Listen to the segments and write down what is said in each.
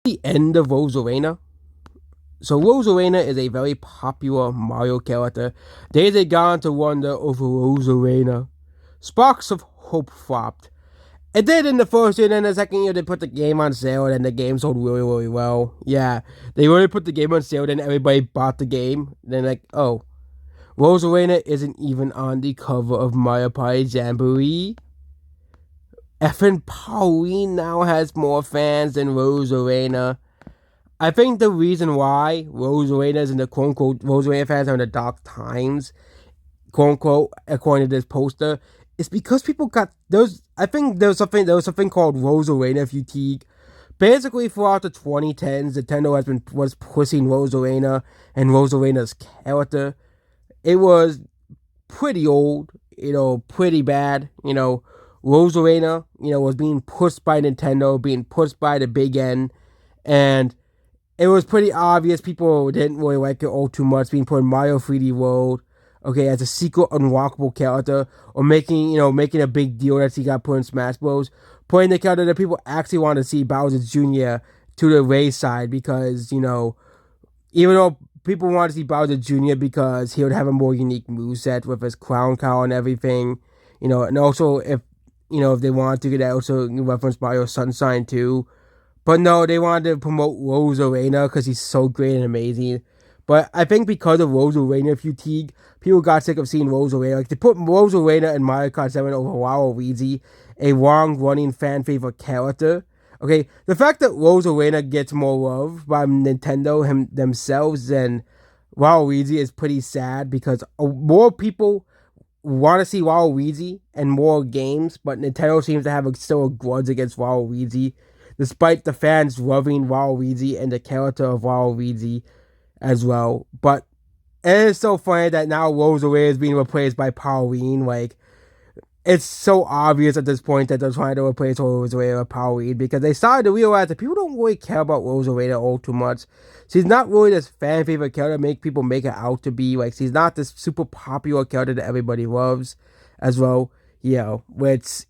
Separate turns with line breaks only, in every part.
The end of rosalina. So rosalina is a very popular Mario character. They gone to wonder over rosalina. Sparks of hope flopped. It did in the first year, and then the second year they put the game on sale, and the game sold really, really well. Yeah, they really put the game on sale, then everybody bought the game. Then like, oh, rosalina isn't even on the cover of Mario Party Jamboree. Effing Pauline now has more fans than rosalina. I think the reason why rosalina's and the quote unquote rosalina fans are in the dark times, quote unquote, according to this poster, is because people got those. I think there was something called rosalina fatigue. Basically, throughout the 2010s, Nintendo was pushing rosalina and rosalina's character. It was pretty old, pretty bad. Rosalina, was being pushed by Nintendo, being pushed by the big N, and it was pretty obvious people didn't really like it all too much, being put in Mario 3D World, okay, as a secret unlockable character, or making a big deal that he got put in Smash Bros. Putting the character that people actually want to see, Bowser Jr., to the wayside because, even though people want to see Bowser Jr. because he would have a more unique moveset with his crown cowl and everything, and also if they wanted to, that also reference Mario Sunshine too. But no, they wanted to promote rosalina because he's so great and amazing. But I think because of rosalina fatigue, people got sick of seeing rosalina. Like, they put rosalina in Mario Kart 7 over Waluigi, a long-running fan favorite character. Okay, the fact that rosalina gets more love by Nintendo themselves than Waluigi is pretty sad because more people want to see Waluigi and more games, but Nintendo seems to have still a grudge against Waluigi, despite the fans loving Waluigi and the character of Waluigi as well. But it is so funny that now Rosalina is being replaced by Pauline. Like, it's so obvious at this point that they're trying to replace Rosalina with Pauline because they started to realize that people don't really care about Rosalina all too much. She's not really this fan favorite character make people make her out to be. Like, she's not this super popular character that everybody loves as well. Which,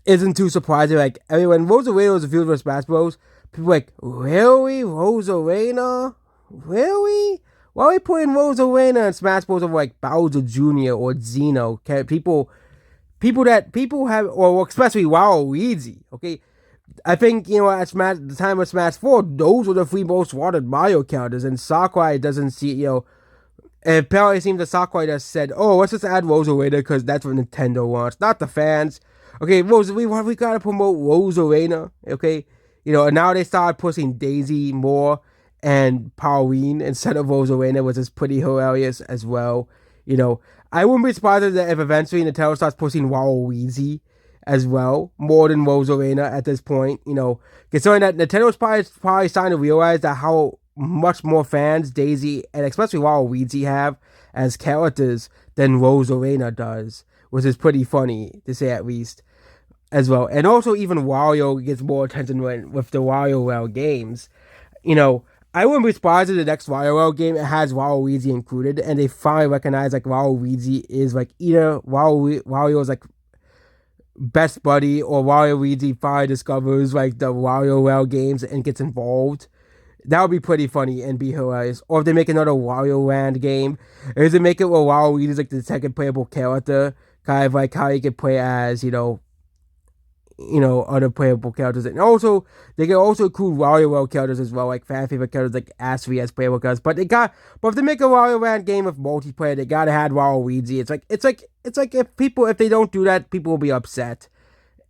isn't too surprising. Like, when Rosalina was revealed for Smash Bros., people were like, really? Rosalina? Really? Why are we putting Rosalina in Smash Bros. Over like Bowser Jr. or Xeno? People have, or especially Waluigi, okay? I think, at the time of Smash 4, those were the three most wanted Mario characters, and Sakurai doesn't see, and apparently it seems that Sakurai just said, oh, let's just add Rosalina because that's what Nintendo wants, not the fans. Okay, we gotta promote Rosalina, okay? And now they started pushing Daisy more and Pauline instead of Rosalina, which is pretty hilarious as well. I wouldn't be surprised if eventually Nintendo starts pushing Waluigi as well, more than Rosalina at this point. Considering that Nintendo's probably starting to realize that how much more fans Daisy and especially Waluigi have as characters than Rosalina does, which is pretty funny to say at least as well. And also even Wario gets more attention with the WarioWare games. I wouldn't be surprised if the next WarioWare game it has Waluigi included, and they finally recognize like Waluigi is like either Wario's like best buddy or Waluigi finally discovers like the WarioWare games and gets involved. That would be pretty funny and be hilarious. Or if they make another Wario Land game, or they make it where Waluigi is like the second playable character, kind of like how you could play as other playable characters. And also, they can also include WarioWare characters as well, like fan favorite characters like Ashley as playable characters. But if they make a Wario Land game with multiplayer, they gotta have Waluigi. It's like if they don't do that, people will be upset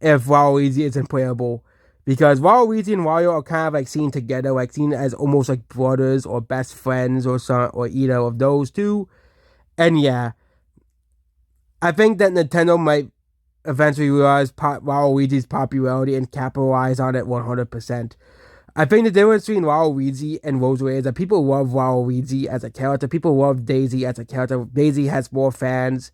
if Waluigi isn't playable. Because Waluigi and Wario are kind of like seen together, like seen as almost like brothers or best friends or either of those two. And yeah, I think that Nintendo might eventually realize Waluigi's popularity and capitalize on it 100%. I think the difference between Waluigi and Rosalina is that people love Waluigi as a character. People love Daisy as a character. Daisy has more fans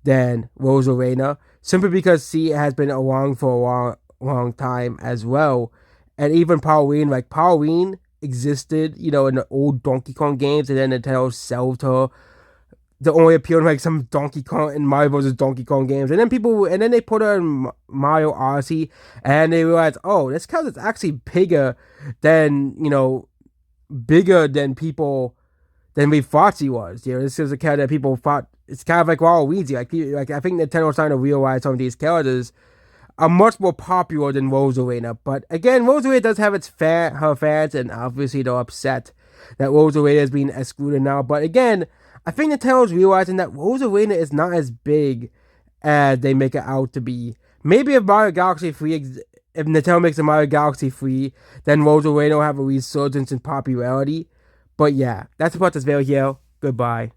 than Rosalina, simply because she has been along for a long time as well. And even Pauline existed, in the old Donkey Kong games, and then Nintendo sold her to only appear in like some Donkey Kong and Mario Bros. Donkey Kong games, and then they put her in Mario Odyssey, and they realized, oh, this character's actually than bigger than people than we thought she was. This is a character that people thought it's kind of like Waluigi. Like I think Nintendo's trying to realize some of these characters are much more popular than Rosalina. But again, Rosalina does have her fans, and obviously they're upset that Rosalina is being excluded now. But again, I think Nintendo's realizing that Rosalina is not as big as they make it out to be. Maybe if Mario Galaxy 3, if Nintendo makes a Mario Galaxy 3, then Rosalina will have a resurgence in popularity. But yeah, that's about this video here. Goodbye.